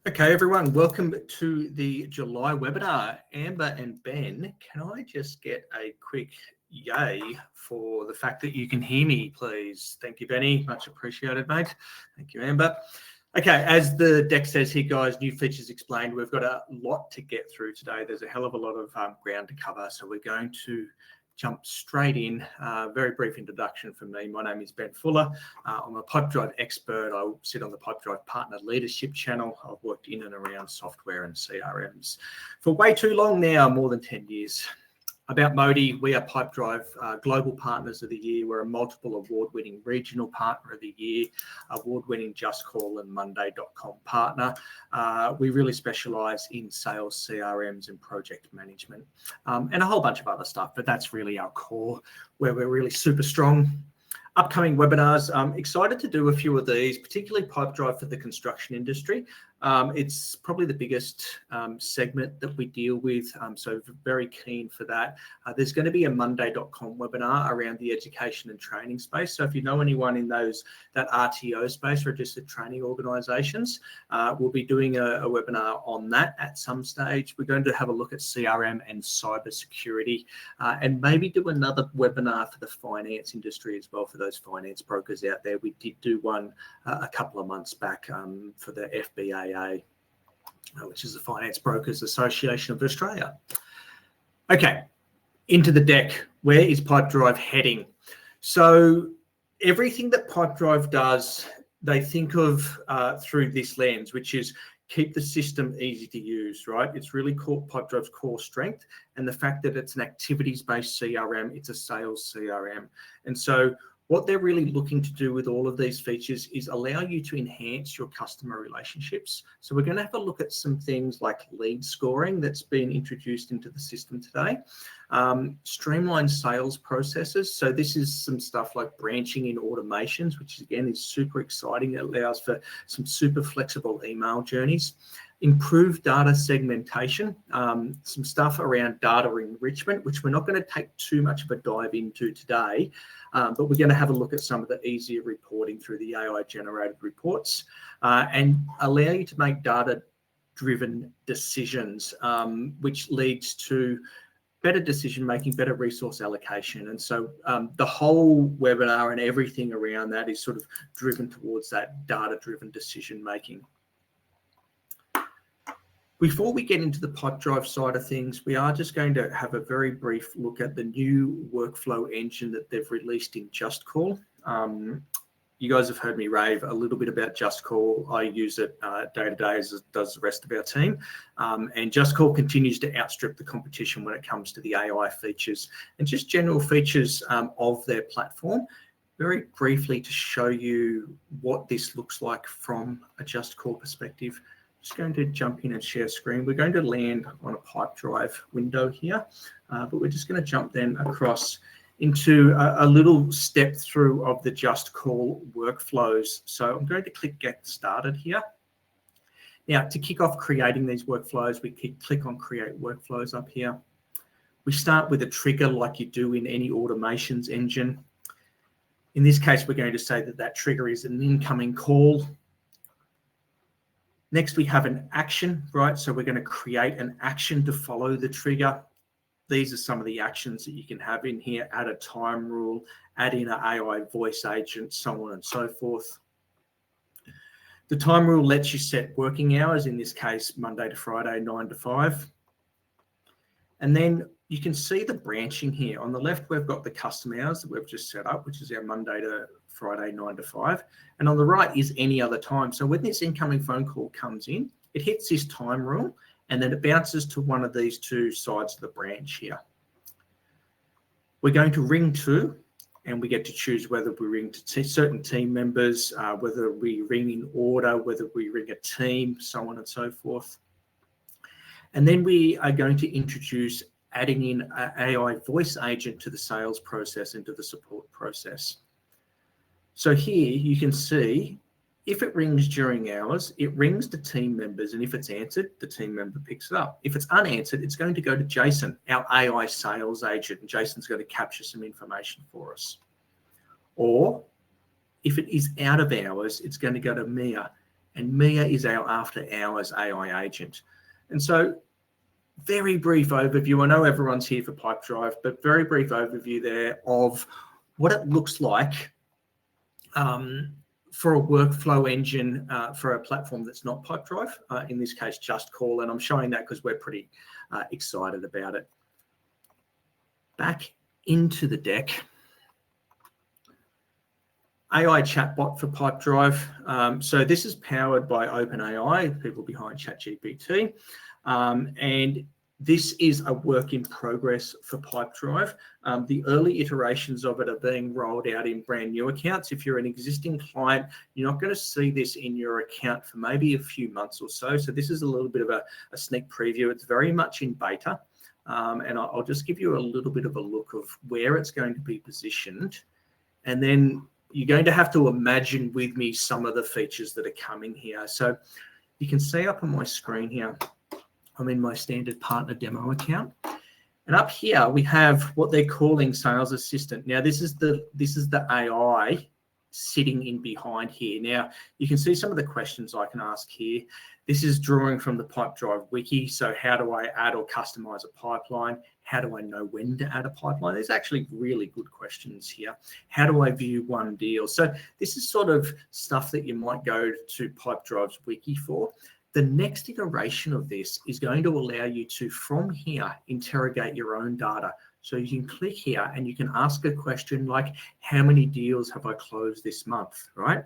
Okay, everyone, welcome to the July webinar. Amber and Ben, can I just get a quick yay for the fact that you can hear me, please? Thank you, Benny. Much appreciated, mate. Thank you, Amber. Okay, as the deck says here, guys, new features explained. We've got a lot to get through today. There's a hell of a lot of ground to cover, so we're going to jump straight in. Very brief introduction from me. My name is Ben Fuller. I'm a Pipedrive expert. I sit on the Pipedrive Partner Leadership channel. I've worked in and around software and CRMs for way too long now, more than 10 years. About Modi, we are Pipedrive Global Partners of the Year. We're a multiple award-winning regional partner of the year, award-winning Just Call and Monday.com partner. We really specialise in sales, CRMs and project management and a whole bunch of other stuff, but that's really our core where we're really super strong. Upcoming webinars, I'm excited to do a few of these, particularly Pipedrive for the construction industry. It's probably the biggest segment that we deal with, so very keen for that. There's going to be a Monday.com webinar around the education and training space. So if you know anyone in that RTO space, registered training organisations, we'll be doing a webinar on that at some stage. We're going to have a look at CRM and cyber security, and maybe do another webinar for the finance industry as well, for those finance brokers out there. We did do one a couple of months back for the FBAA, which is the Finance Brokers Association of Australia. Okay, into the deck. Where is Pipedrive heading? So everything that Pipedrive does, they think of through this lens, which is keep the system easy to use, right? It's really Pipedrive's core strength, and the fact that it's an activities-based CRM, it's a sales CRM. And so what they're really looking to do with all of these features is allow you to enhance your customer relationships. So we're going to have a look at some things like lead scoring that's been introduced into the system today. Streamlined sales processes. So this is some stuff like branching in automations, which again is super exciting. It allows for some super flexible email journeys. Improved data segmentation, some stuff around data enrichment, which we're not going to take too much of a dive into today, but we're going to have a look at some of the easier reporting through the AI-generated reports, and allow you to make data-driven decisions, which leads to better decision-making, better resource allocation. And so the whole webinar and everything around that is sort of driven towards that data-driven decision-making. Before we get into the Pipedrive side of things, we are just going to have a very brief look at the new workflow engine that they've released in Just Call. You guys have heard me rave a little bit about Just Call. I use it day to day, as does the rest of our team. And Just Call continues to outstrip the competition when it comes to the AI features and just general features of their platform. Very briefly, to show you what this looks like from a Just Call perspective. Just going to jump in and share screen. We're going to land on a Pipedrive window here, but we're just going to jump then across into a little step through of the Just Call workflows. So I'm going to click Get Started here. Now, to kick off creating these workflows, we click on Create Workflows up here. We start with a trigger like you do in any automations engine. In this case, we're going to say that that trigger is an incoming call. Next, we have an action, right? So we're going to create an action to follow the trigger. These are some of the actions that you can have in here. Add a time rule, add in an AI voice agent, so on and so forth. The time rule lets you set working hours, in this case, Monday to Friday, 9 to 5. And then you can see the branching here. On the left, we've got the custom hours that we've just set up, which is our Monday to Friday, 9 to 5. And on the right is any other time. So when this incoming phone call comes in, it hits this time rule, and then it bounces to one of these two sides of the branch here. We're going to ring to, and we get to choose whether we ring to certain team members, whether we ring in order, whether we ring a team, so on and so forth. And then we are going to introduce adding in an AI voice agent to the sales process and to the support process. So here you can see if it rings during hours, it rings to team members, and if it's answered, the team member picks it up. If it's unanswered, it's going to go to Jason, our AI sales agent, and Jason's going to capture some information for us. Or if it is out of hours, it's going to go to Mia, and Mia is our after hours AI agent. And so very brief overview. I know everyone's here for Pipedrive, but very brief overview there of what it looks like for a workflow engine for a platform that's not Pipedrive, in this case, Just Call. And I'm showing that because we're pretty excited about it. Back into the deck. AI chatbot for Pipedrive. So this is powered by OpenAI, the people behind ChatGPT. And this is a work in progress for Pipedrive. The early iterations of it are being rolled out in brand new accounts. If you're an existing client, you're not going to see this in your account for maybe a few months or so. So this is a little bit of a sneak preview. It's very much in beta. And I'll just give you a little bit of a look of where it's going to be positioned. And then you're going to have to imagine with me some of the features that are coming here. So you can see up on my screen here, I'm in my standard partner demo account. And up here, we have what they're calling Sales Assistant. Now, this is the AI sitting in behind here. Now, you can see some of the questions I can ask here. This is drawing from the Pipedrive wiki. So how do I add or customize a pipeline? How do I know when to add a pipeline? There's actually really good questions here. How do I view one deal? So this is sort of stuff that you might go to Pipedrive's wiki for. The next iteration of this is going to allow you to, from here, interrogate your own data. So you can click here and you can ask a question like, how many deals have I closed this month, right?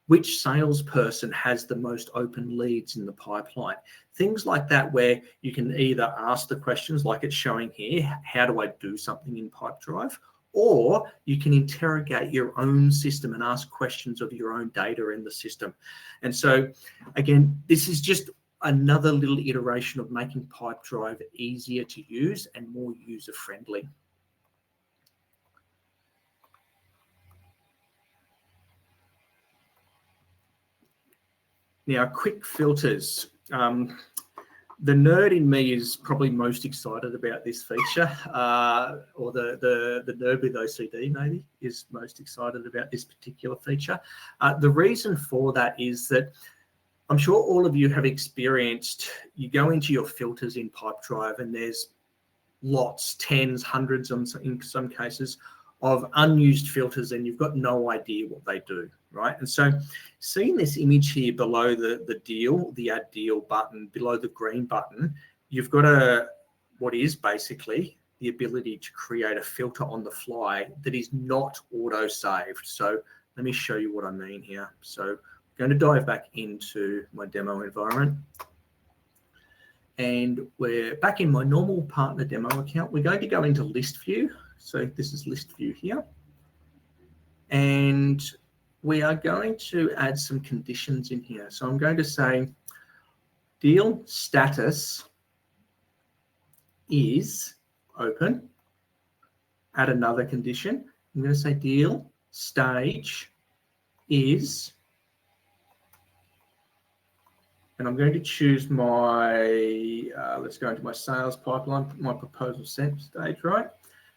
Which salesperson has the most open leads in the pipeline? Things like that, where you can either ask the questions like it's showing here, how do I do something in Pipedrive? Or you can interrogate your own system and ask questions of your own data in the system. And so, again, this is just another little iteration of making Pipedrive easier to use and more user-friendly. Now, quick filters. The nerd in me is probably most excited about this feature, or the nerd with OCD maybe is most excited about this particular feature. The reason for that is that I'm sure all of you have experienced, you go into your filters in Pipedrive and there's lots, tens, hundreds in some cases of unused filters, and you've got no idea what they do, right? And so seeing this image here below the add deal button, below the green button, you've got what is basically the ability to create a filter on the fly that is not auto saved. So let me show you what I mean here. So I'm going to dive back into my demo environment. And we're back in my normal partner demo account. We're going to go into list view. So this is list view here. And we are going to add some conditions in here. So I'm going to say deal status is open. Add another condition. I'm going to say deal stage is, and I'm going to choose my, let's go into my sales pipeline, my proposal sent stage, right?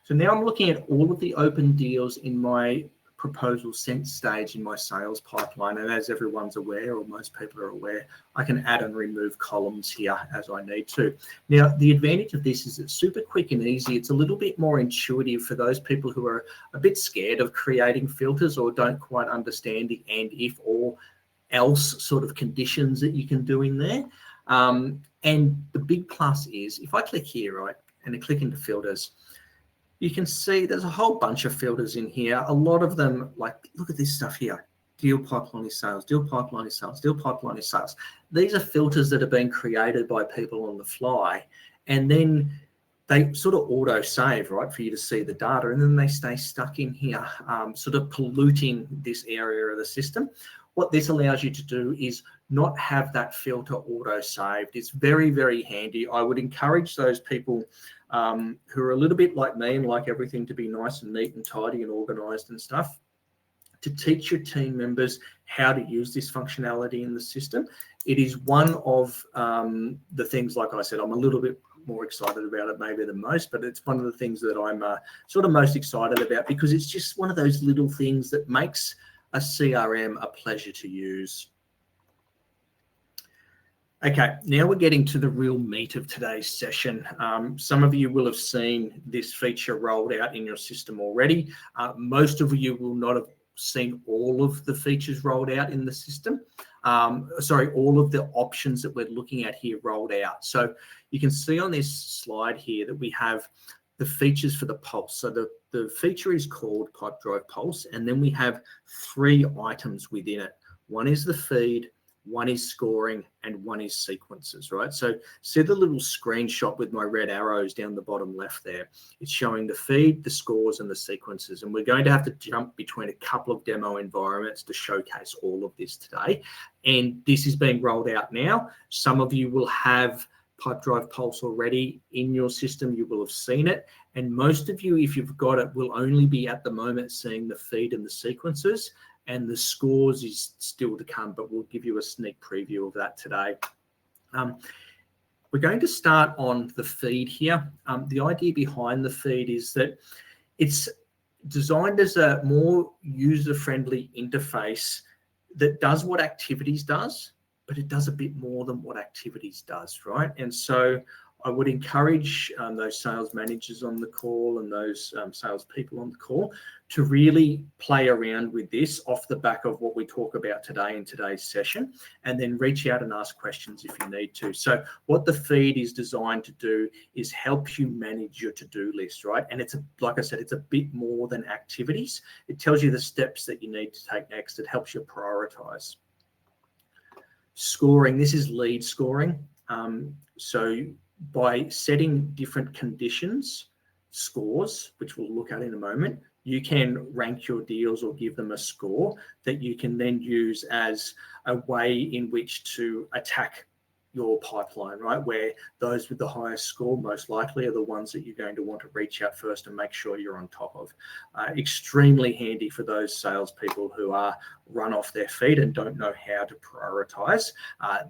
So now I'm looking at all of the open deals in my proposal sent stage in my sales pipeline. And as everyone's aware, or most people are aware, I can add and remove columns here as I need to. Now, the advantage of this is it's super quick and easy. It's a little bit more intuitive for those people who are a bit scared of creating filters or don't quite understand the and, if, or else sort of conditions that you can do in there. And the big plus is if I click here, right, and I click into filters, you can see there's a whole bunch of filters in here. A lot of them, like, look at this stuff here. Deal pipeline is sales, deal pipeline is sales, deal pipeline is sales. These are filters that have been created by people on the fly. And then they sort of auto save, right, for you to see the data. And then they stay stuck in here, sort of polluting this area of the system. What this allows you to do is not have that filter auto saved. It's very, very handy. I would encourage those people who are a little bit like me and like everything to be nice and neat and tidy and organized and stuff, to teach your team members how to use this functionality in the system. It is one of the things, like I said, I'm a little bit more excited about it maybe than most, but it's one of the things that I'm sort of most excited about, because it's just one of those little things that makes a CRM a pleasure to use. Okay, now we're getting to the real meat of today's session. Some of you will have seen this feature rolled out in your system already. Most of you will not have seen all of the features rolled out in the system. All of the options that we're looking at here rolled out. So you can see on this slide here that we have the features for the Pulse. So the feature is called Pipedrive Pulse, and then we have 3 items within it. One is the feed, one is scoring, and one is sequences, right? So see the little screenshot with my red arrows down the bottom left there. It's showing the feed, the scores, and the sequences. And we're going to have to jump between a couple of demo environments to showcase all of this today. And this is being rolled out now. Some of you will have Pipedrive Pulse already in your system. You will have seen it. And most of you, if you've got it, will only be at the moment seeing the feed and the sequences. And the scores is still to come, but we'll give you a sneak preview of that today. We're going to start on the feed here. The idea behind the feed is that it's designed as a more user-friendly interface that does what Activities does, but it does a bit more than what Activities does, right? And so I would encourage those sales managers on the call and those salespeople on the call to really play around with this off the back of what we talk about today in today's session, and then reach out and ask questions if you need to. So what the feed is designed to do is help you manage your to-do list, right? And it's, like I said, it's a bit more than Activities. It tells you the steps that you need to take next. It helps you prioritize. Scoring, this is lead scoring. So by setting different conditions, scores, which we'll look at in a moment, you can rank your deals or give them a score that you can then use as a way in which to attack your pipeline, right? Where those with the highest score most likely are the ones that you're going to want to reach out first and make sure you're on top of. Extremely handy for those salespeople who are run off their feet and don't know how to prioritize.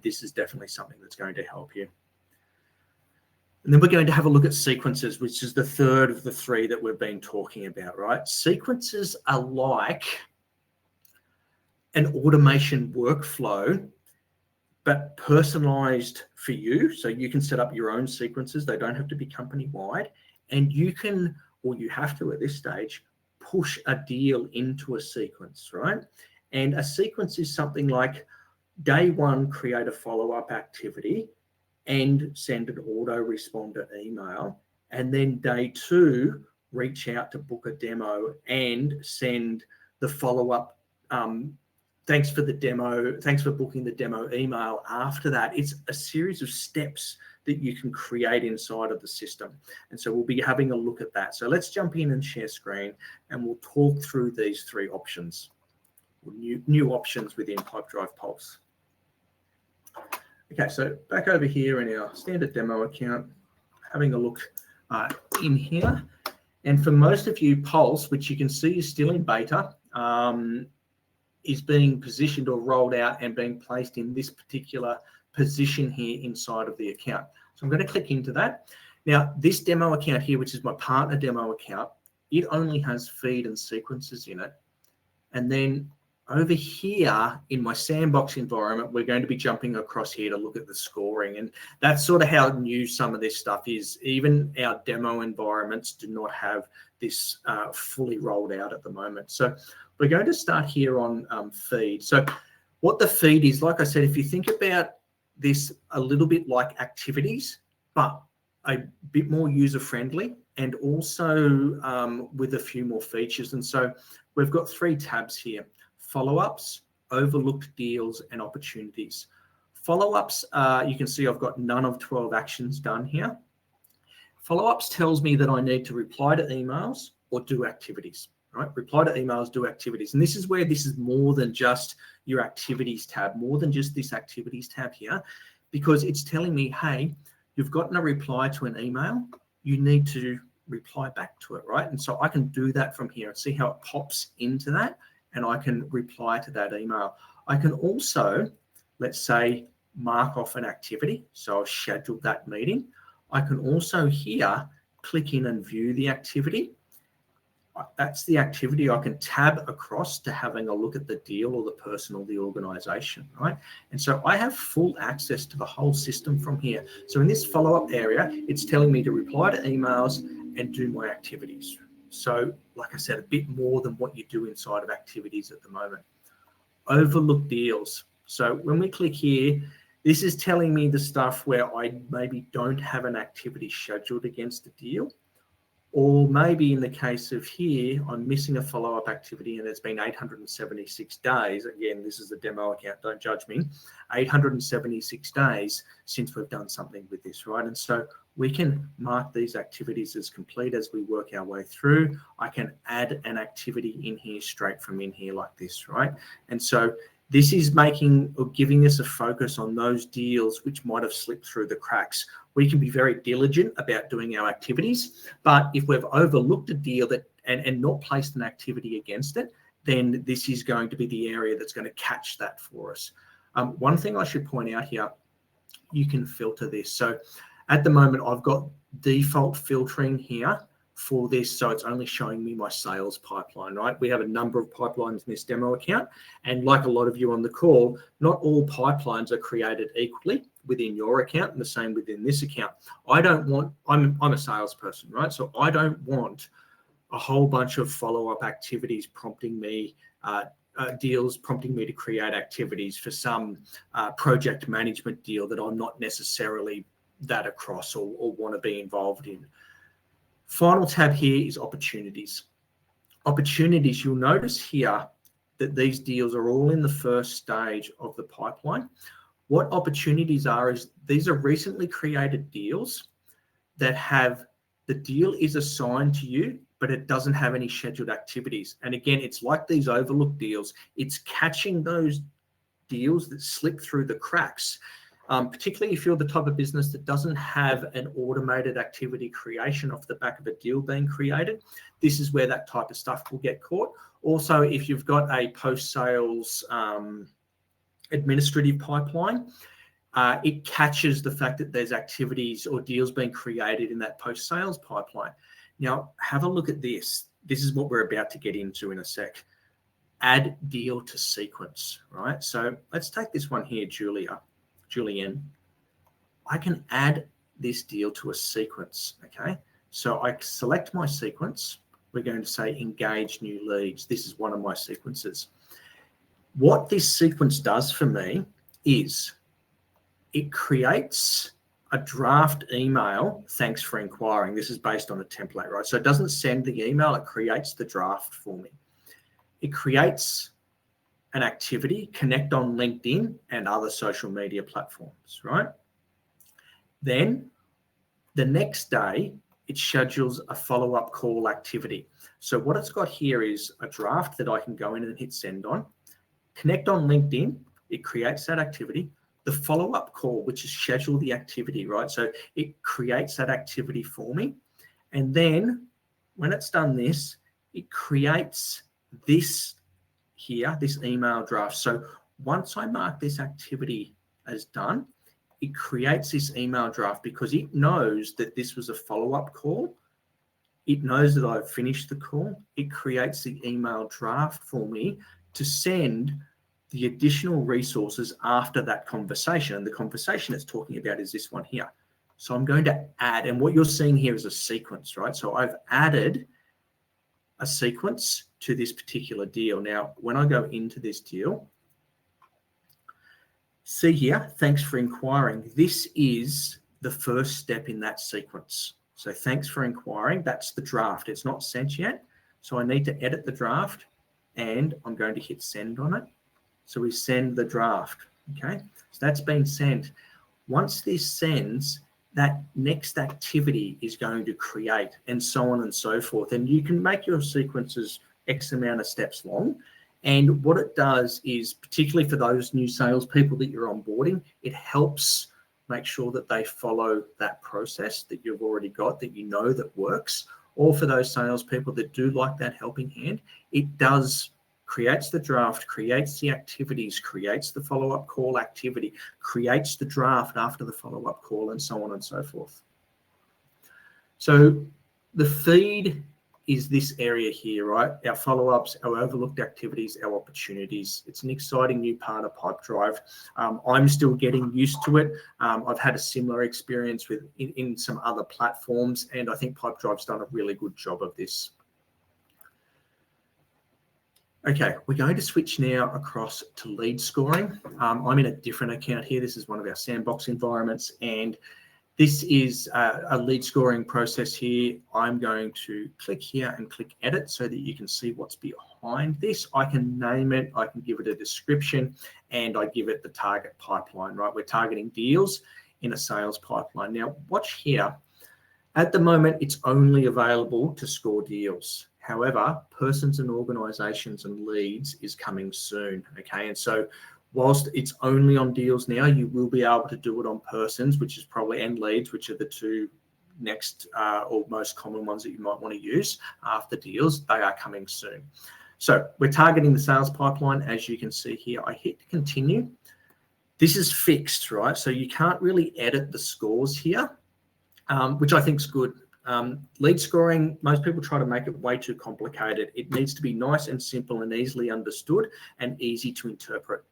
This is definitely something that's going to help you. And then we're going to have a look at sequences, which is the third of the 3 that we've been talking about, right? Sequences are like an automation workflow, but personalized for you. So you can set up your own sequences. They don't have to be company-wide. And you can, or you have to at this stage, push a deal into a sequence, right? And a sequence is something like day 1, create a follow-up activity and send an autoresponder email. And then day 2, reach out to book a demo and send the follow-up, thanks for the demo, thanks for booking the demo email after that. It's a series of steps that you can create inside of the system. And so we'll be having a look at that. So let's jump in and share screen, and we'll talk through these 3 options, new options within Pipedrive Pulse. Okay, so back over here in our standard demo account, having a look in here. And for most of you, Pulse, which you can see is still in beta, is being positioned or rolled out and being placed in this particular position here inside of the account. So I'm going to click into that. Now, this demo account here, which is my partner demo account, it only has feed and sequences in it. And then over here in my sandbox environment, we're going to be jumping across here to look at the scoring. And that's sort of how new some of this stuff is. Even our demo environments do not have this fully rolled out at the moment. So we're going to start here on feed. So what the feed is, like I said, if you think about this a little bit like Activities, but a bit more user-friendly and also with a few more features. And so we've got 3 tabs here: follow-ups, overlooked deals, and opportunities. Follow-ups, you can see I've got none of 12 actions done here. Follow-ups tells me that I need to reply to emails or do activities, right? Reply to emails, do activities. And this is where this is more than just your activities tab, more than just this activities tab here, because it's telling me, hey, you've gotten a reply to an email, you need to reply back to it, right? And so I can do that from here and see how it pops into that, and I can reply to that email. I can also, let's say, mark off an activity. So I've scheduled that meeting. I can also here click in and view the activity. that's the activity. I can tab across to having a look at the deal or the person or the organization, right? And so I have full access to the whole system from here. So in this follow-up area, it's telling me to reply to emails and do my activities. So like I said, a bit more than what you do inside of activities at the moment. Overlooked deals. So when we click here, this is telling me the stuff where I maybe don't have an activity scheduled against the deal. Or maybe in the case of here, I'm missing a follow-up activity and it's been 876 days. Again, this is a demo account, don't judge me. 876 days since we've done something with this, right? And so we can mark these activities as complete as we work our way through. I can add an activity in here straight from in here like this, right? And so this is making or giving us a focus on those deals which might have slipped through the cracks. We can be very diligent about doing our activities, but if we've overlooked a deal that and not placed an activity against it, then this is going to be the area that's going to catch that for us. One thing I should point out here, you can filter this. So at the moment, I've got default filtering here for this, so it's only showing me my sales pipeline, right? We have a number of pipelines in this demo account, and like a lot of you on the call, not all pipelines are created equally within your account, and the same within this account. I'm a salesperson, right? So I don't want a whole bunch of follow-up activities prompting me, deals prompting me to create activities for some project management deal that I'm not necessarily that across or want to be involved in. Final tab here is opportunities. Opportunities, you'll notice here that these deals are all in the first stage of the pipeline. What opportunities are is these are recently created deals that have the deal is assigned to you, but it doesn't have any scheduled activities. And again, it's like these overlooked deals. It's catching those deals that slip through the cracks. Particularly if you're the type of business that doesn't have an automated activity creation off the back of a deal being created, this is where that type of stuff will get caught. Also, if you've got a post-sales administrative pipeline, it catches the fact that there's activities or deals being created in that post-sales pipeline. Now, have a look at this. This is what we're about to get into in a sec. Add deal to sequence, right? So let's take this one here, Julian. I can add this deal to a sequence, okay? So I select my sequence. We're going to say engage new leads. This is one of my sequences. What this sequence does for me is it creates a draft email, thanks for inquiring. This is based on a template, right? So it doesn't send the email, it creates the draft for me. It creates an activity, connect on LinkedIn and other social media platforms, right? Then the next day, it schedules a follow-up call activity. So what it's got here is a draft that I can go in and hit send on. Connect on LinkedIn, it creates that activity. The follow-up call, which is schedule the activity, right? So it creates that activity for me. And then when it's done this, it creates this here, this email draft. So once I mark this activity as done, it creates this email draft because it knows that this was a follow-up call. It knows that I've finished the call. It creates the email draft for me to send the additional resources after that conversation. And the conversation it's talking about is this one here. So I'm going to add, and what you're seeing here is a sequence, right? So I've added a sequence to this particular deal. Now, when I go into this deal, see here, thanks for inquiring. This is the first step in that sequence. So thanks for inquiring. That's the draft. It's not sent yet. So I need to edit the draft and I'm going to hit send on it. So we send the draft, okay? So that's been sent. Once this sends, that next activity is going to create and so on and so forth. And you can make your sequences X amount of steps long. And what it does is, particularly for those new salespeople that you're onboarding, it helps make sure that they follow that process that you've already got, that you know that works. Or for those salespeople that do like that helping hand, it does creates the draft, creates the activities, creates the follow-up call activity, creates the draft after the follow-up call, and so on and so forth. So the feed is this area here, right? Our follow-ups, our overlooked activities, our opportunities. It's an exciting new part of Pipedrive. I'm still getting used to it. I've had a similar experience with in some other platforms, and I think Pipedrive's done a really good job of this. Okay, we're going to switch now across to lead scoring. I'm in a different account here. This is one of our sandbox environments, and this is a lead scoring process here. I'm going to click here and click edit so that you can see what's behind this. I can name it, I can give it a description, and I give it the target pipeline, right? We're targeting deals in a sales pipeline. Now, watch here. At the moment, it's only available to score deals. However, persons and organizations and leads is coming soon, okay? And so whilst it's only on deals now, you will be able to do it on persons, which is probably, and leads, which are the two next or most common ones that you might want to use after deals. They are coming soon. So we're targeting the sales pipeline, as you can see here. I hit continue. This is fixed, right? So you can't really edit the scores here, which I think is good. Lead scoring, most people try to make it way too complicated. It needs to be nice and simple and easily understood and easy to interpret.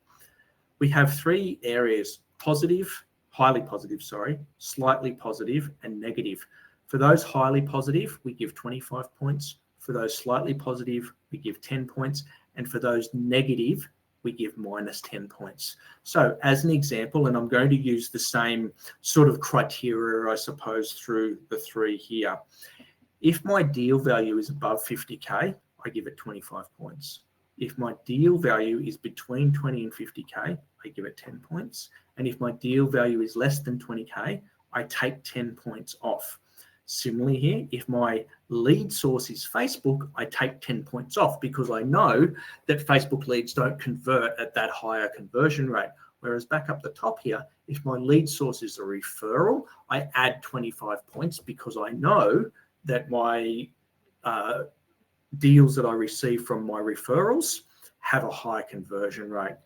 We have three areas: positive, highly positive, sorry, slightly positive, and negative. For those highly positive, we give 25 points. For those slightly positive, we give 10 points. And for those negative, we give minus 10 points. So as an example, and I'm going to use the same sort of criteria, I suppose, through the three here. If my deal value is above 50K, I give it 25 points. If my deal value is between 20 and 50K, I give it 10 points. And if my deal value is less than 20K, I take 10 points off. Similarly here, if my lead source is Facebook, I take 10 points off because I know that Facebook leads don't convert at that higher conversion rate. Whereas back up the top here, if my lead source is a referral, I add 25 points because I know that my deals that I receive from my referrals have a high conversion rate.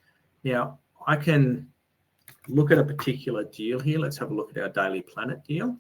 Now, I can look at a particular deal here. Let's have a look at our Daily Planet deal,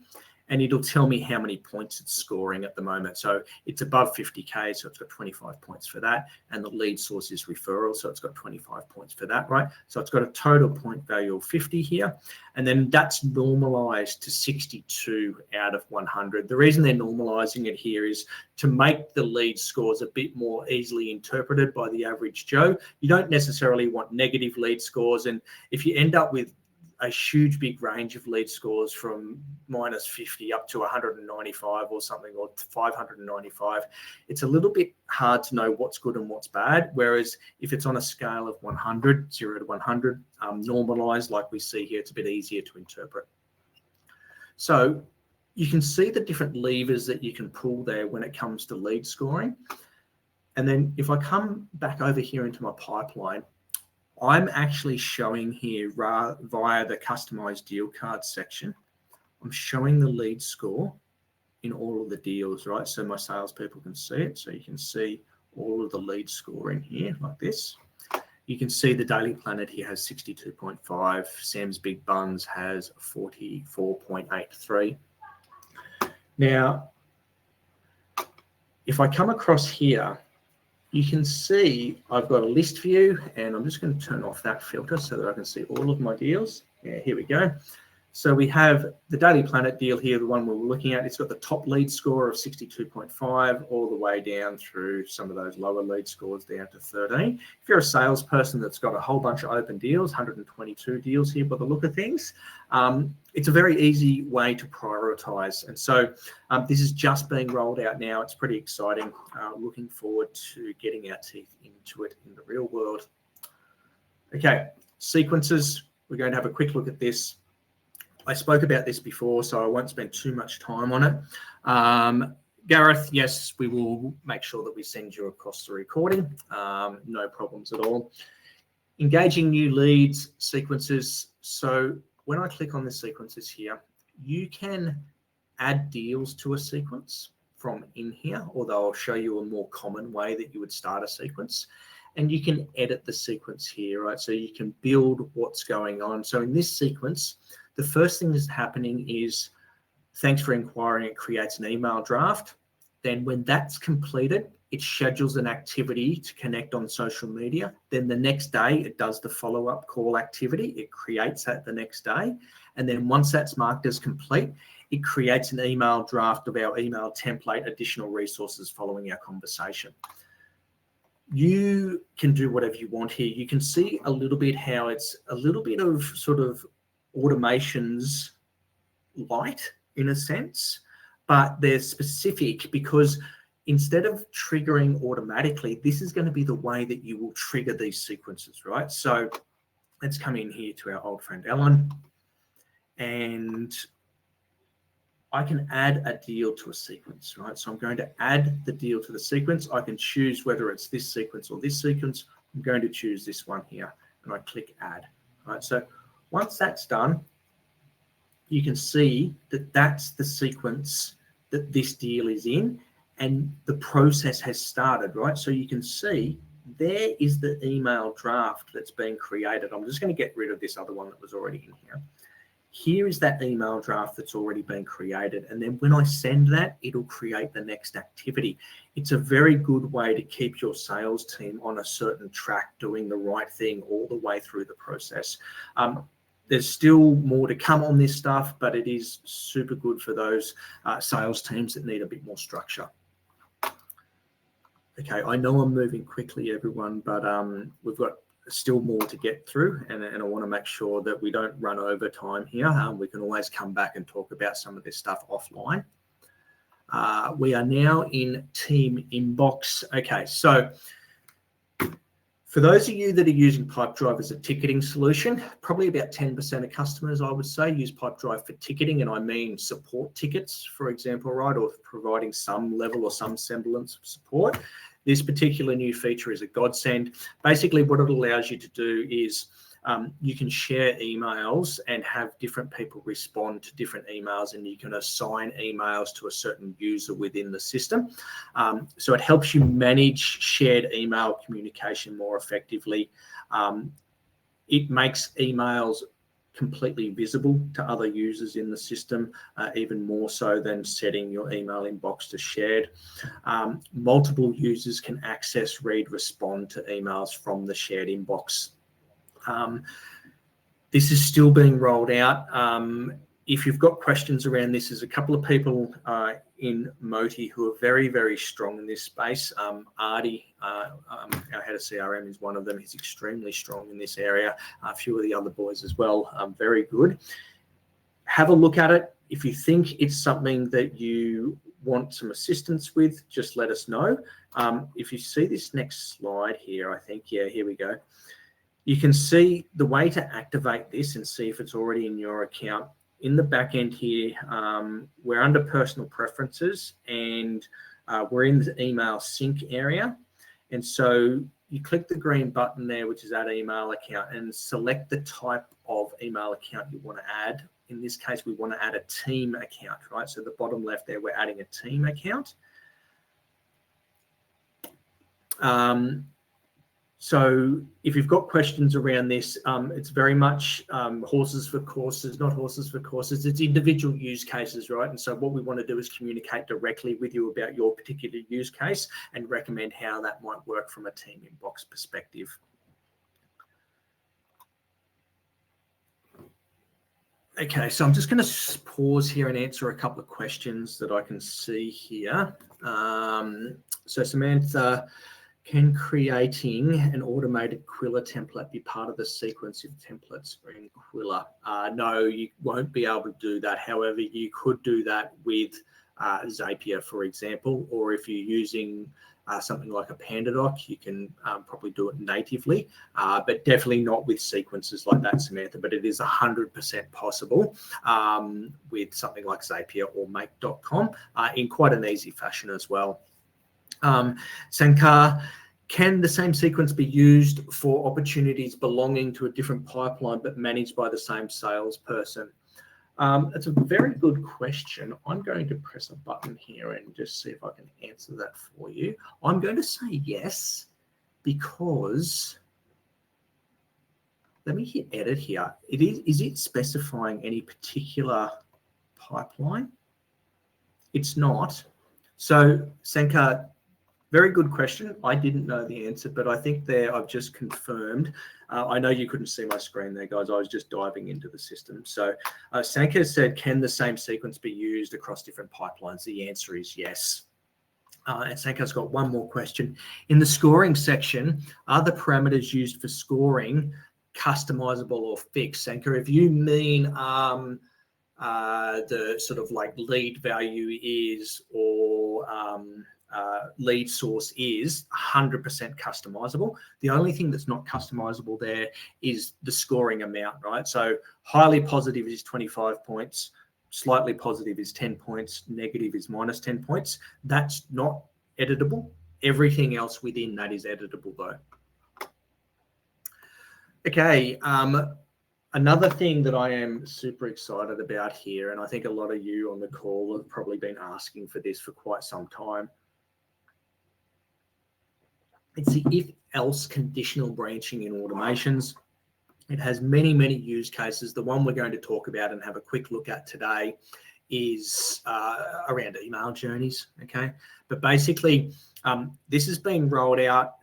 and it'll tell me how many points it's scoring at the moment. So it's above 50K, so it's got 25 points for that. And the lead source is referral, so it's got 25 points for that, right? So it's got a total point value of 50 here. And then that's normalized to 62 out of 100. The reason they're normalizing it here is to make the lead scores a bit more easily interpreted by the average Joe. You don't necessarily want negative lead scores. And if you end up with a huge big range of lead scores from minus 50 up to 195 or something, or 595, it's a little bit hard to know what's good and what's bad. Whereas if it's on a scale of 100, 0 to 100, normalized like we see here, it's a bit easier to interpret. So you can see the different levers that you can pull there when it comes to lead scoring. And then if I come back over here into my pipeline, I'm actually showing here via the customized deal card section. I'm showing the lead score in all of the deals, right? So my salespeople can see it. So you can see all of the lead score in here like this. You can see the Daily Planet here has 62.5. Sam's Big Buns has 44.83. Now, if I come across here, you can see I've got a list view, and I'm just going to turn off that filter so that I can see all of my deals. Yeah, here we go. So we have the Daily Planet deal here, the one we're looking at. It's got the top lead score of 62.5 all the way down through some of those lower lead scores down to 13. If you're a salesperson that's got a whole bunch of open deals, 122 deals here by the look of things, it's a very easy way to prioritize. And so this is just being rolled out now. It's pretty exciting. Looking forward to getting our teeth into it in the real world. Okay, sequences. We're going to have a quick look at this. I spoke about this before, so I won't spend too much time on it. Gareth, yes, we will make sure that we send you across the recording. No problems at all. Engaging new leads, sequences. So when I click on the sequences here, you can add deals to a sequence from in here, although I'll show you a more common way that you would start a sequence. And you can edit the sequence here, right? So you can build what's going on. So in this sequence, the first thing that's happening is, thanks for inquiring, it creates an email draft. Then when that's completed, it schedules an activity to connect on social media. Then the next day, it does the follow-up call activity. It creates that the next day. And then once that's marked as complete, it creates an email draft of our email template, additional resources following our conversation. You can do whatever you want here. You can see a little bit how it's a little bit of sort of automations light in a sense, but they're specific because instead of triggering automatically, this is going to be the way that you will trigger these sequences, right? So let's come in here to our old friend Ellen, and I can add a deal to a sequence, right? So I'm going to add the deal to the sequence. I can choose whether it's this sequence or this sequence. I'm going to choose this one here, and I click add, right? So once that's done, you can see that that's the sequence that this deal is in, and the process has started, right? So you can see there is the email draft that's being created. I'm just going to get rid of this other one that was already in here. Here is that email draft that's already been created. And then when I send that, it'll create the next activity. It's a very good way to keep your sales team on a certain track, doing the right thing all the way through the process. There's still more to come on this stuff, but it is super good for those sales teams that need a bit more structure. Okay, I know I'm moving quickly, everyone, but we've got still more to get through, and I want to make sure that we don't run over time here. We can always come back and talk about some of this stuff offline. We are now in Team Inbox. Okay, so for those of you that are using Pipedrive as a ticketing solution, probably about 10% of customers, I would say, use Pipedrive for ticketing, and I mean support tickets, for example, right, or providing some level or some semblance of support. This particular new feature is a godsend. Basically, what it allows you to do is you can share emails and have different people respond to different emails, and you can assign emails to a certain user within the system. So it helps you manage shared email communication more effectively. It makes emails completely visible to other users in the system, even more so than setting your email inbox to shared. Multiple users can access, read, respond to emails from the shared inbox. This is still being rolled out. If you've got questions around this, there's a couple of people in Moti who are very, very strong in this space. Artie, our head of CRM, is one of them. He's extremely strong in this area. A few of the other boys as well, very good. Have a look at it. If you think it's something that you want some assistance with, just let us know. If you see this next slide here, I think, yeah, here we go. You can see the way to activate this and see if it's already in your account. In the back end here, we're under personal preferences, and we're in the email sync area. And so you click the green button there, which is add email account, and select the type of email account you want to add. In this case, we want to add a team account, right? So the bottom left there, we're adding a team account. So if you've got questions around this, it's very much horses for courses, not horses for courses. It's individual use cases, right? And so what we want to do is communicate directly with you about your particular use case and recommend how that might work from a team inbox perspective. Okay, so I'm just going to pause here and answer a couple of questions that I can see here. So Samantha, can creating an automated Quilla template be part of the sequence of templates in Quilla? No, you won't be able to do that. However, you could do that with Zapier, for example, or if you're using something like a PandaDoc, you can probably do it natively, but definitely not with sequences like that, Samantha. But it is 100% possible with something like Zapier or Make.com in quite an easy fashion as well. Sankar, can the same sequence be used for opportunities belonging to a different pipeline but managed by the same salesperson? It's a very good question. I'm going to press a button here and just see if I can answer that for you. I'm going to say yes, because let me hit edit here. Is it specifying any particular pipeline? It's not. So, Sankar, very good question. I didn't know the answer, but I think there I've just confirmed. I know you couldn't see my screen there, guys. I was just diving into the system. So Sankar said, can the same sequence be used across different pipelines? The answer is yes. And Sankar's got one more question. In the scoring section, are the parameters used for scoring customizable or fixed? Sankar, if you mean the sort of like lead value is or lead source is 100% customizable. The only thing that's not customizable there is the scoring amount, right? So highly positive is 25 points, slightly positive is 10 points, negative is minus 10 points. That's not editable. Everything else within that is editable though. Okay, another thing that I am super excited about here, and I think a lot of you on the call have probably been asking for this for quite some time. It's the if-else conditional branching in automations. It has many, many use cases. The one we're going to talk about and have a quick look at today is around email journeys, okay? But basically, this has been rolled out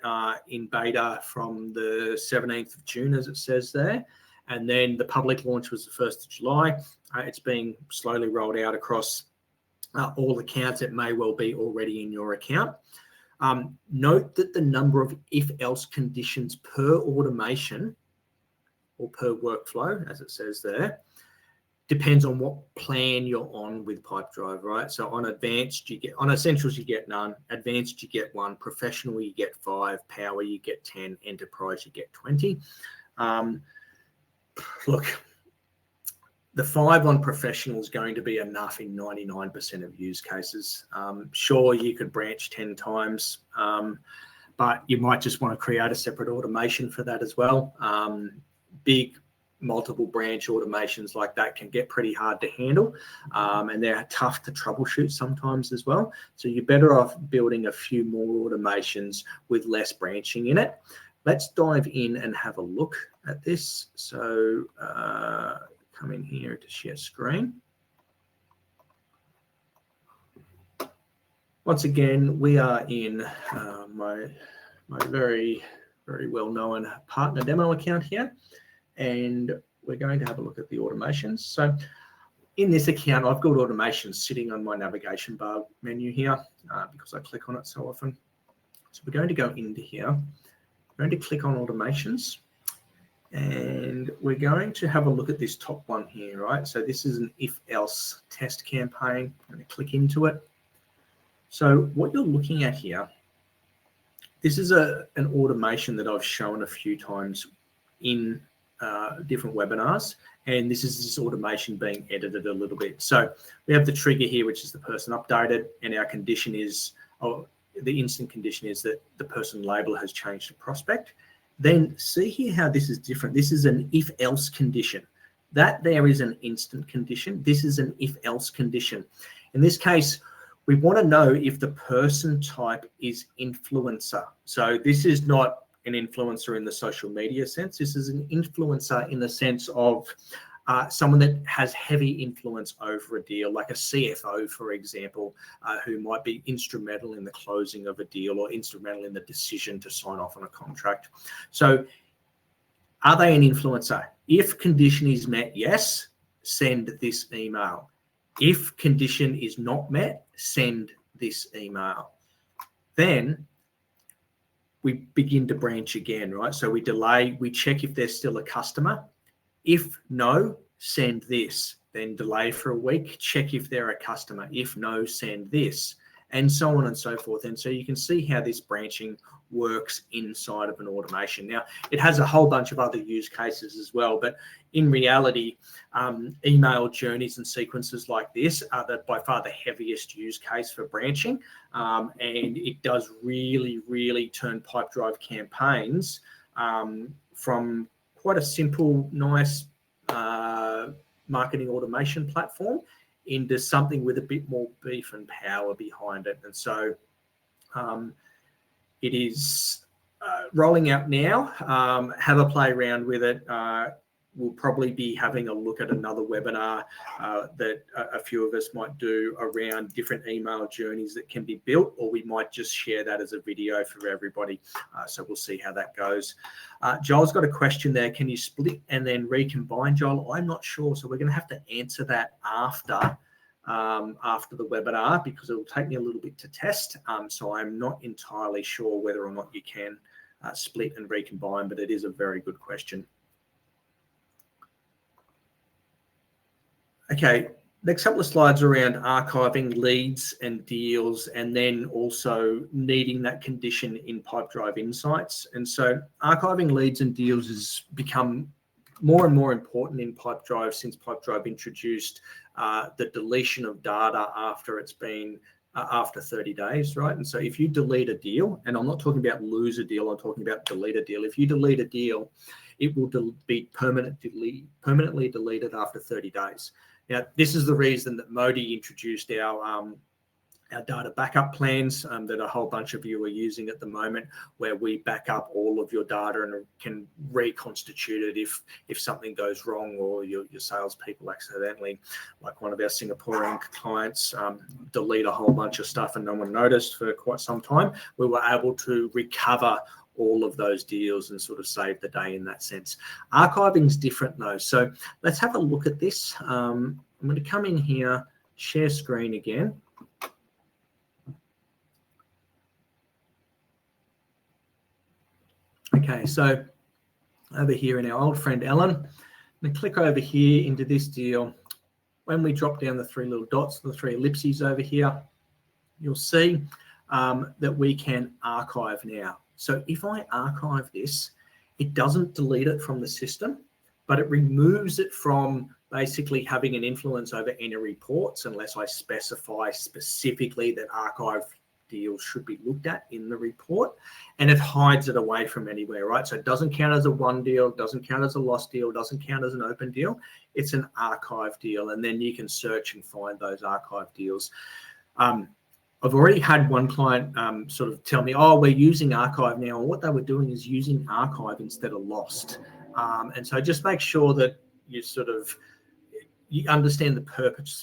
in beta from the 17th of June, as it says there. And then the public launch was the 1st of July. It's being slowly rolled out across all accounts. It may well be already in your account. Note that the number of if-else conditions per automation or per workflow, as it says there, depends on what plan you're on with Pipedrive, right? So on advanced, you get, on essentials, you get none. Advanced, you get 1. Professional, you get 5. Power, you get 10. Enterprise, you get 20. Look, the 5 on professional is going to be enough in 99% of use cases. Sure, you could branch 10 times, but you might just want to create a separate automation for that as well. Big multiple branch automations like that can get pretty hard to handle, and they're tough to troubleshoot sometimes as well. So you're better off building a few more automations with less branching in it. Let's dive in and have a look at this. So come in here to share screen. Once again, we are in my very, very well-known partner demo account here, and we're going to have a look at the automations. So in this account, I've got automations sitting on my navigation bar menu here because I click on it so often. So we're going to go into here. We're going to click on automations, and we're going to have a look at this top one here, right? So this is an if-else test campaign. I'm going to click into it. So what you're looking at here, this is an automation that I've shown a few times in different webinars, and this is this automation being edited a little bit. So we have the trigger here, which is the person updated, and our condition is, the instant condition is that the person label has changed to prospect. Then see here how this is different. This is an if-else condition. That there is an instant condition. This is an if-else condition. In this case, we want to know if the person type is influencer. So this is not an influencer in the social media sense. This is an influencer in the sense of someone that has heavy influence over a deal, like a CFO, for example, who might be instrumental in the closing of a deal or instrumental in the decision to sign off on a contract. So are they an influencer? If condition is met, yes, send this email. If condition is not met, send this email. Then we begin to branch again, right? So we delay, we check if there's still a customer. If no, send this. Then delay for a week, check if they're a customer. If no, send this, and so on and so forth. And so you can see how this branching works inside of an automation. Now, it has a whole bunch of other use cases as well, but in reality, email journeys and sequences like this are by far the heaviest use case for branching, and it does really, really turn Pipedrive campaigns from quite a simple, nice marketing automation platform into something with a bit more beef and power behind it. And so it is rolling out now. Have a play around with it. we'll probably be having a look at another webinar that a few of us might do around different email journeys that can be built, or we might just share that as a video for everybody. So we'll see how that goes. Joel's got a question there. Can you split and then recombine, Joel? I'm not sure. So we're going to have to answer that after the webinar, because it will take me a little bit to test. So I'm not entirely sure whether or not you can split and recombine, but it is a very good question. Okay, next couple of slides around archiving leads and deals, and then also needing that condition in Pipedrive Insights. And so archiving leads and deals has become more and more important in Pipedrive since Pipedrive introduced the deletion of data after it's been after 30 days, right? And so if you delete a deal, and I'm not talking about lose a deal, I'm talking about delete a deal. If you delete a deal, it will be permanently deleted after 30 days. Now, this is the reason that Modi introduced our data backup plans that a whole bunch of you are using at the moment, where we back up all of your data and can reconstitute it if something goes wrong, or your salespeople accidentally, like one of our Singaporean clients, delete a whole bunch of stuff and no one noticed for quite some time. We were able to recover all of those deals and sort of save the day in that sense. Archiving is different though. So let's have a look at this. I'm going to come in here, share screen again. Okay, so over here in our old friend Ellen, I'm going to click over here into this deal. When we drop down the three little dots, the three ellipses over here, you'll see that we can archive now. So if I archive this, it doesn't delete it from the system, but it removes it from basically having an influence over any reports, unless I specify specifically that archive deals should be looked at in the report, and it hides it away from anywhere, right? So it doesn't count as a won deal, doesn't count as a lost deal, doesn't count as an open deal. It's an archive deal, and then you can search and find those archive deals. I've already had one client sort of tell me, oh, we're using archive now. And what they were doing is using archive instead of lost. And so just make sure that you you understand the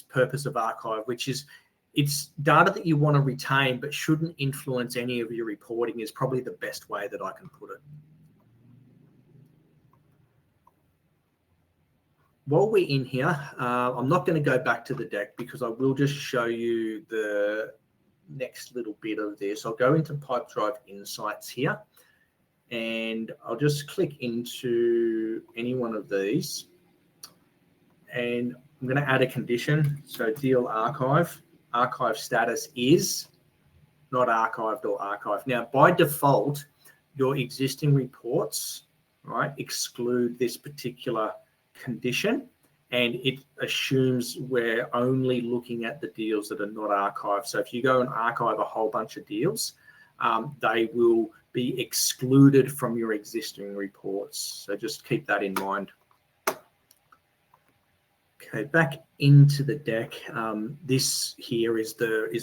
purpose of archive, which is it's data that you want to retain but shouldn't influence any of your reporting, is probably the best way that I can put it. While we're in here, I'm not going to go back to the deck because I will just show you the next little bit of this. I'll go into Pipedrive Insights here, and I'll just click into any one of these, and I'm going to add a condition. So deal archive status is not archived or archived. Now, by default, your existing reports, right, exclude this particular condition, and it assumes we're only looking at the deals that are not archived. So if you go and archive a whole bunch of deals, they will be excluded from your existing reports. So just keep that in mind. Okay, back into the deck. This here is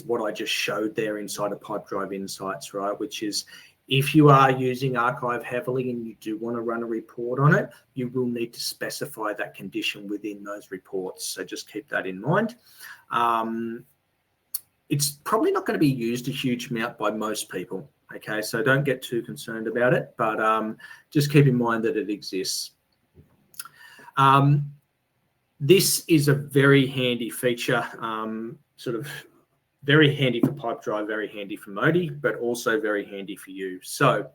what I just showed there inside of Pipedrive Insights, right? Which is, if you are using archive heavily and you do want to run a report on it, you will need to specify that condition within those reports. So just keep that in mind. It's probably not going to be used a huge amount by most people. Okay, so don't get too concerned about it, but just keep in mind that it exists. This is a very handy feature, sort of very handy for Pipedrive, very handy for Modi, but also very handy for you. So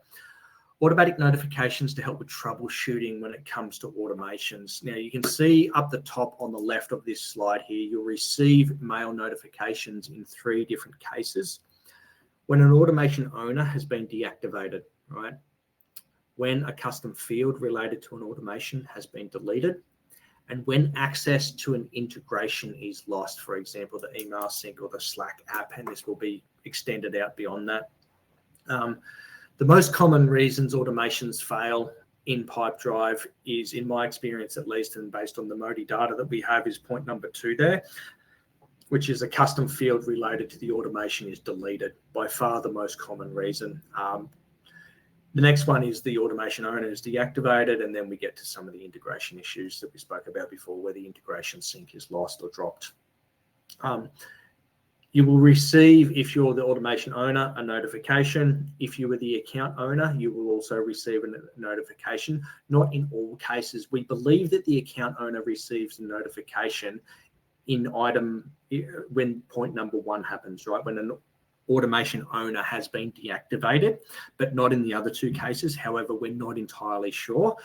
automatic notifications to help with troubleshooting when it comes to automations. Now you can see up the top on the left of this slide here, you'll receive mail notifications in 3 different cases. When an automation owner has been deactivated, right? When a custom field related to an automation has been deleted, and when access to an integration is lost, for example, the email sync or the Slack app, and this will be extended out beyond that. The most common reasons automations fail in Pipedrive is, in my experience at least, and based on the Modi data that we have, is point number 2 there, which is a custom field related to the automation is deleted. By far the most common reason. The next one is the automation owner is deactivated, and then we get to some of the integration issues that we spoke about before, where the integration sync is lost or dropped. You will receive, if you're the automation owner, a notification. If you were the account owner, you will also receive a notification. Not in all cases. We believe that the account owner receives a notification when point number 1 happens, right? When an automation owner has been deactivated, but not in the other 2 cases. However, we're not entirely sure.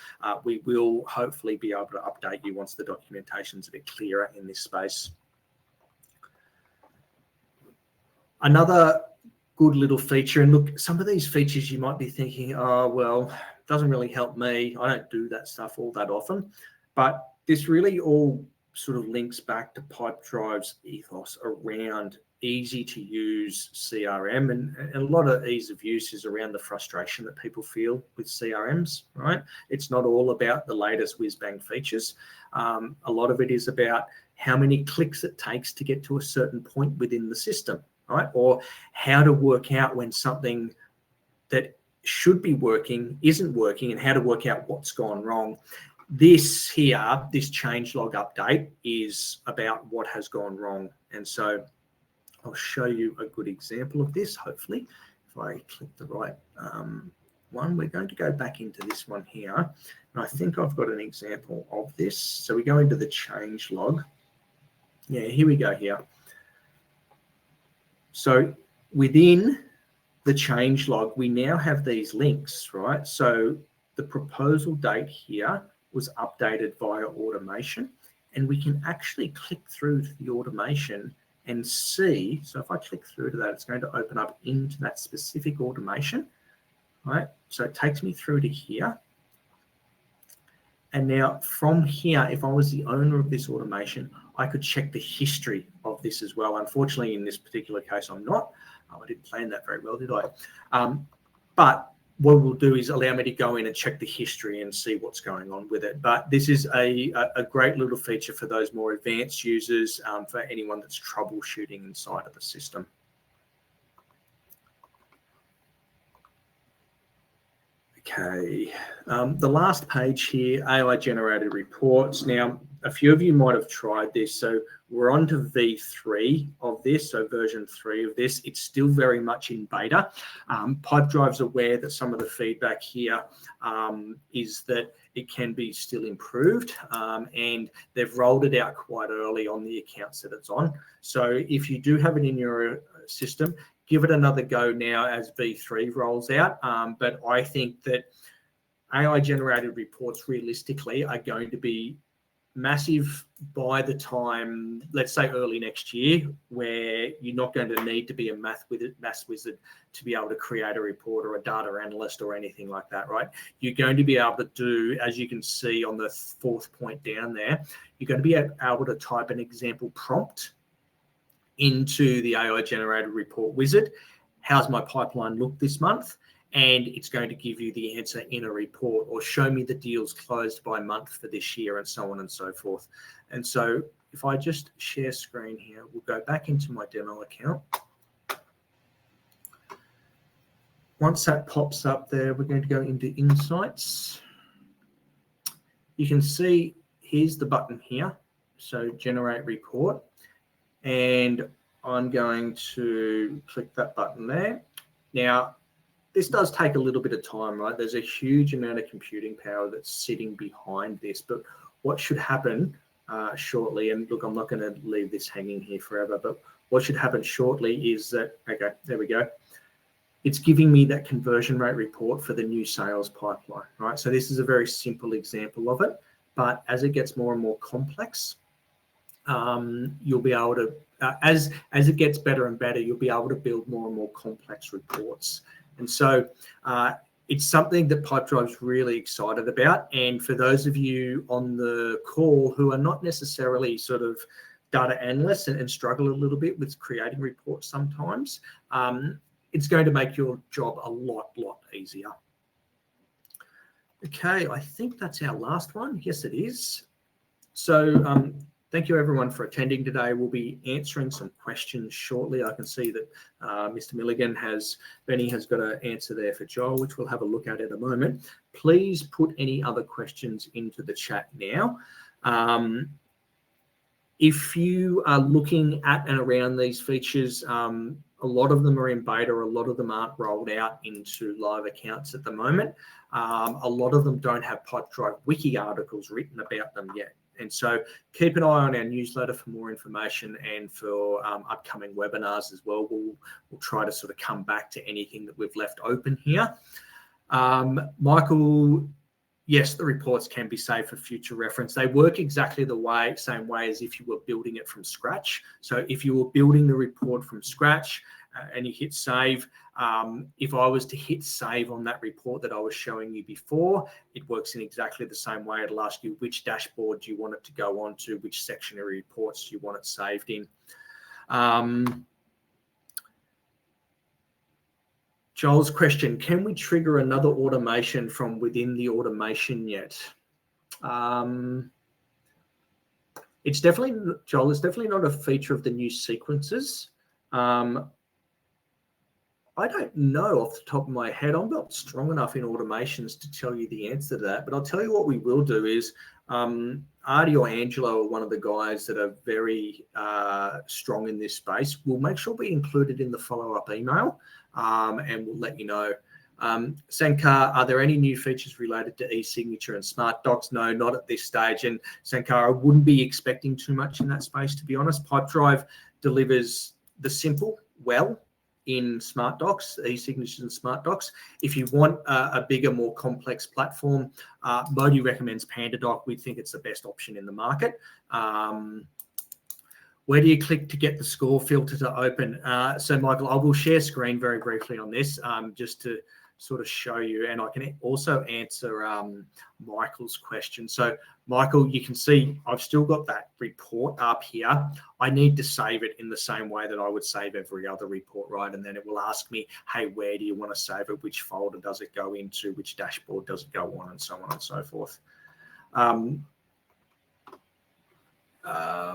We will hopefully be able to update you once the documentation's a bit clearer in this space. Another good little feature, and look, some of these features you might be thinking, oh, well, it doesn't really help me. I don't do that stuff all that often. But this really all sort of links back to Pipedrive's ethos around easy to use CRM, and a lot of ease of use is around the frustration that people feel with CRMs, right? It's not all about the latest whiz-bang features. A lot of it is about how many clicks it takes to get to a certain point within the system, right? Or how to work out when something that should be working isn't working, and how to work out what's gone wrong. This here, this changelog update, is about what has gone wrong. And so I'll show you a good example of this, hopefully. If I click the right one, we're going to go back into this one here. And I think I've got an example of this. So we go into the changelog. Yeah, here we go here. So within the changelog, we now have these links, right? So the proposal date here was updated via automation, and we can actually click through to the automation and see. So if I click through to that, it's going to open up into that specific automation, right? So it takes me through to here. And now from here, if I was the owner of this automation, I could check the history of this as well. Unfortunately, in this particular case, I'm not. I didn't plan that very well, did I? But what we'll do is allow me to go in and check the history and see what's going on with it. But this is a great little feature for those more advanced users, for anyone that's troubleshooting inside of the system. Okay, the last page here, AI-generated reports. Now, a few of you might have tried this. So we're on to V3 of this, so version 3 of this. It's still very much in beta. Pipedrive's aware that some of the feedback here is that it can be still improved, and they've rolled it out quite early on the accounts that it's on. So if you do have it in your system, give it another go now as V3 rolls out. But I think that AI-generated reports realistically are going to be massive by the time, let's say early next year, where you're not going to need to be a math wizard to be able to create a report or a data analyst or anything like that, right? You're going to be able to do, as you can see on the 4th point down there, you're going to be able to type an example prompt into the AI-generated report wizard. How's my pipeline look this month? And it's going to give you the answer in a report, or show me the deals closed by month for this year, and so on and so forth. And so if I just share screen here, we'll go back into my demo account. Once that pops up there, we're going to go into Insights. You can see here's the button here. So generate report. And I'm going to click that button there. Now, this does take a little bit of time, right? There's a huge amount of computing power that's sitting behind this, but what should happen shortly, and look, I'm not going to leave this hanging here forever, but what should happen shortly is that, okay, there we go. It's giving me that conversion rate report for the new sales pipeline, right? So this is a very simple example of it, but as it gets more and more complex, you'll be able to, as it gets better and better, you'll be able to build more and more complex reports. And so it's something that Pipedrive's really excited about. And for those of you on the call who are not necessarily sort of data analysts and struggle a little bit with creating reports sometimes, it's going to make your job a lot easier. Okay, I think that's our last one. Yes, it is. So thank you everyone for attending today. We'll be answering some questions shortly. I can see that Mr. Milligan Benny has got an answer there for Joel, which we'll have a look at in a moment. Please put any other questions into the chat now. If you are looking at and around these features, a lot of them are in beta, a lot of them aren't rolled out into live accounts at the moment. A lot of them don't have Pipedrive wiki articles written about them yet. And so keep an eye on our newsletter for more information and for upcoming webinars as well. We'll try to sort of come back to anything that we've left open here. Michael, yes, the reports can be saved for future reference. They work exactly the same way as if you were building it from scratch. So if you were building the report from scratch and you hit save, if I was to hit save on that report that I was showing you before, it works in exactly the same way. It'll ask you which dashboard do you want it to go on to, which section of reports do you want it saved in. Joel's question, can we trigger another automation from within the automation yet? It's definitely, Joel, it's definitely not a feature of the new sequences. I don't know off the top of my head. I'm not strong enough in automations to tell you the answer to that, but I'll tell you what we will do is Artie or Angelo are one of the guys that are very strong in this space. We'll make sure we include it in the follow-up email and we'll let you know. Sankar, are there any new features related to e-signature and smart docs? No, not at this stage. And Sankar, I wouldn't be expecting too much in that space, to be honest. Pipedrive delivers the simple well in smart docs, e-signatures and smart docs. If you want a bigger, more complex platform, Modi recommends PandaDoc. We think it's the best option in the market. Where do you click to get the score filter to open? So Michael, I will share screen very briefly on this just to sort of show you, and I can also answer Michael's question. So Michael, you can see I've still got that report up here. I need to save it in the same way that I would save every other report, right? And then it will ask me, hey, where do you want to save it? Which folder does it go into? Which dashboard does it go on? And so on and so forth.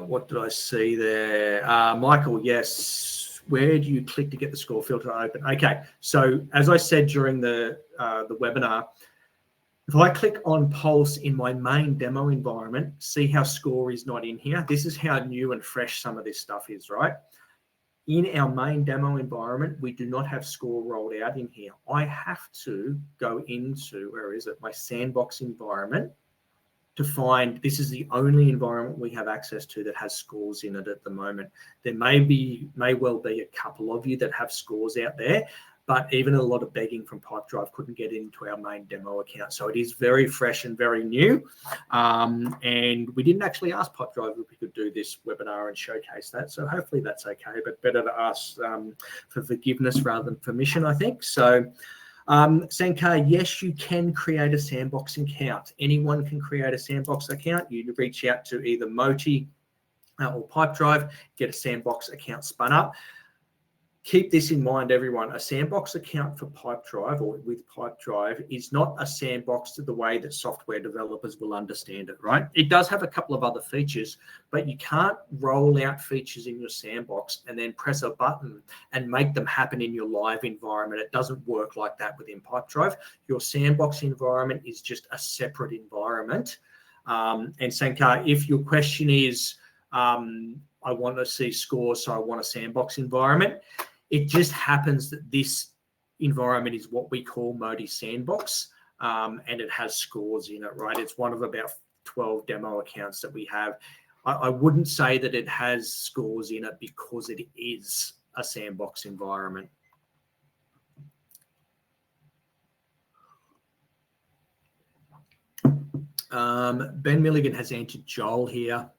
What did I see there? Michael, yes. Where do you click to get the score filter to open? Okay, so as I said during the webinar, if I click on Pulse in my main demo environment, see how score is not in here? This is how new and fresh some of this stuff is, right? In our main demo environment, we do not have score rolled out in here. I have to go into, where is it? My sandbox environment to find, this is the only environment we have access to that has scores in it at the moment. There may well be a couple of you that have scores out there, but even a lot of begging from Pipedrive couldn't get into our main demo account. So it is very fresh and very new. And we didn't actually ask Pipedrive if we could do this webinar and showcase that. So hopefully that's okay, but better to ask for forgiveness rather than permission, I think. So Sankar, yes, you can create a sandbox account. Anyone can create a sandbox account. You reach out to either Moti or Pipedrive, get a sandbox account spun up. Keep this in mind, everyone. A sandbox account for Pipedrive or with Pipedrive is not a sandbox to the way that software developers will understand it, right? It does have a couple of other features, but you can't roll out features in your sandbox and then press a button and make them happen in your live environment. It doesn't work like that within Pipedrive. Your sandbox environment is just a separate environment. And Sankar, if your question is, I want to see scores, so I want a sandbox environment, it just happens that this environment is what we call Modi Sandbox, and it has scores in it, right? It's one of about 12 demo accounts that we have. I wouldn't say that it has scores in it because it is a sandbox environment. Ben Milligan has answered Joel here.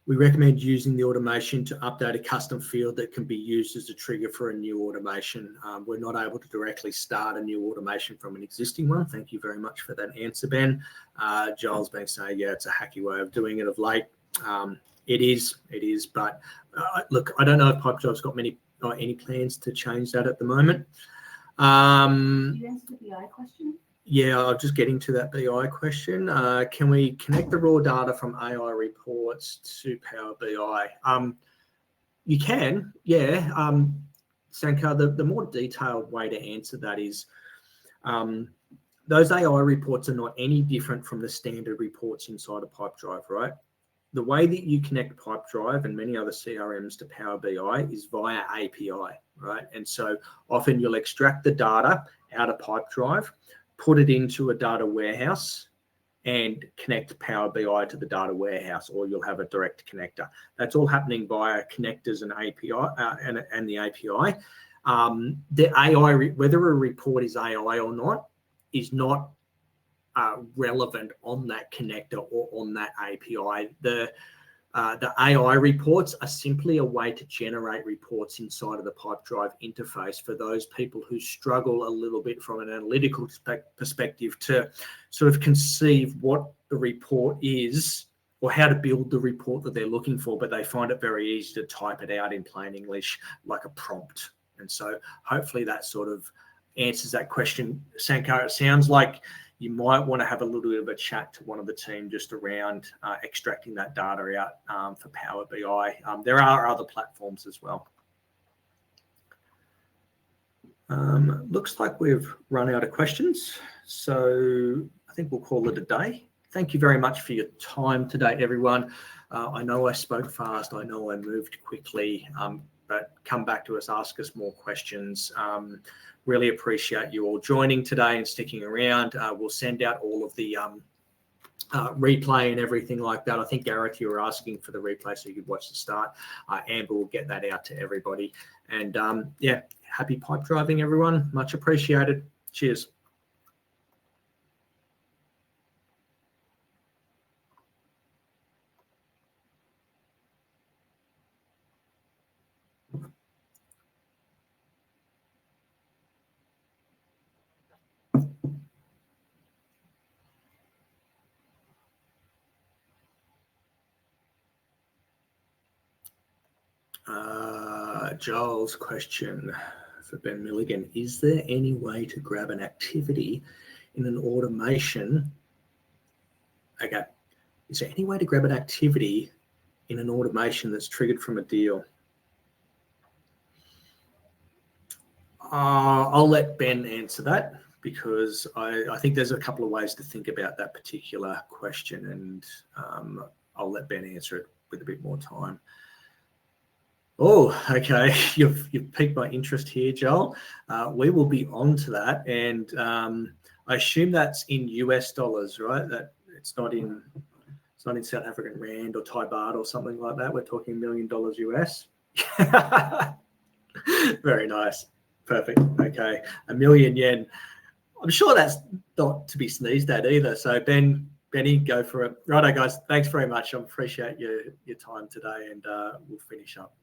We recommend using the automation to update a custom field that can be used as a trigger for a new automation. We're not able to directly start a new automation from an existing one. Thank you very much for that answer, Ben. Joel's been saying, yeah, it's a hacky way of doing it of late. It is, but look, I don't know if Pipedrive's got any plans to change that at the moment. Did you answer the BI question? Yeah, I'm just getting to that BI question. Can we connect the raw data from AI reports to Power BI? You can, yeah. Sankar, the more detailed way to answer that is those AI reports are not any different from the standard reports inside a Pipedrive, right? The way that you connect Pipedrive and many other CRMs to Power BI is via API, right? And so often you'll extract the data out of Pipedrive, put it into a data warehouse, and connect Power BI to the data warehouse, or you'll have a direct connector. That's all happening via connectors and API and the API. The AI, whether a report is AI or not, is not relevant on that connector or on that API. The AI reports are simply a way to generate reports inside of the Pipedrive interface for those people who struggle a little bit from an analytical perspective to sort of conceive what the report is or how to build the report that they're looking for, but they find it very easy to type it out in plain English like a prompt. And so hopefully that sort of answers that question. Sankar, it sounds like you might want to have a little bit of a chat to one of the team just around extracting that data out for Power BI. There are other platforms as well. Looks like we've run out of questions, so I think we'll call it a day. Thank you very much for your time today, everyone. I know I spoke fast. I know I moved quickly, but come back to us, ask us more questions. Really appreciate you all joining today and sticking around. We'll send out all of the replay and everything like that. I think, Gareth, you were asking for the replay so you could watch the start. Amber will get that out to everybody. And yeah, happy pipe driving, everyone. Much appreciated. Cheers. Giles' question for Ben Milligan. Is there any way to grab an activity in an automation? Okay. Is there any way to grab an activity in an automation that's triggered from a deal? I'll let Ben answer that because I think there's a couple of ways to think about that particular question, and I'll let Ben answer it with a bit more time. Oh, okay. You've piqued my interest here, Joel. We will be on to that, and I assume that's in US dollars, right? That it's not in South African rand or Thai baht or something like that. We're talking $1 million US. Very nice. Perfect. Okay, 1 million yen. I'm sure that's not to be sneezed at either. So Benny, go for it. Righto, guys. Thanks very much. I appreciate your time today, and we'll finish up.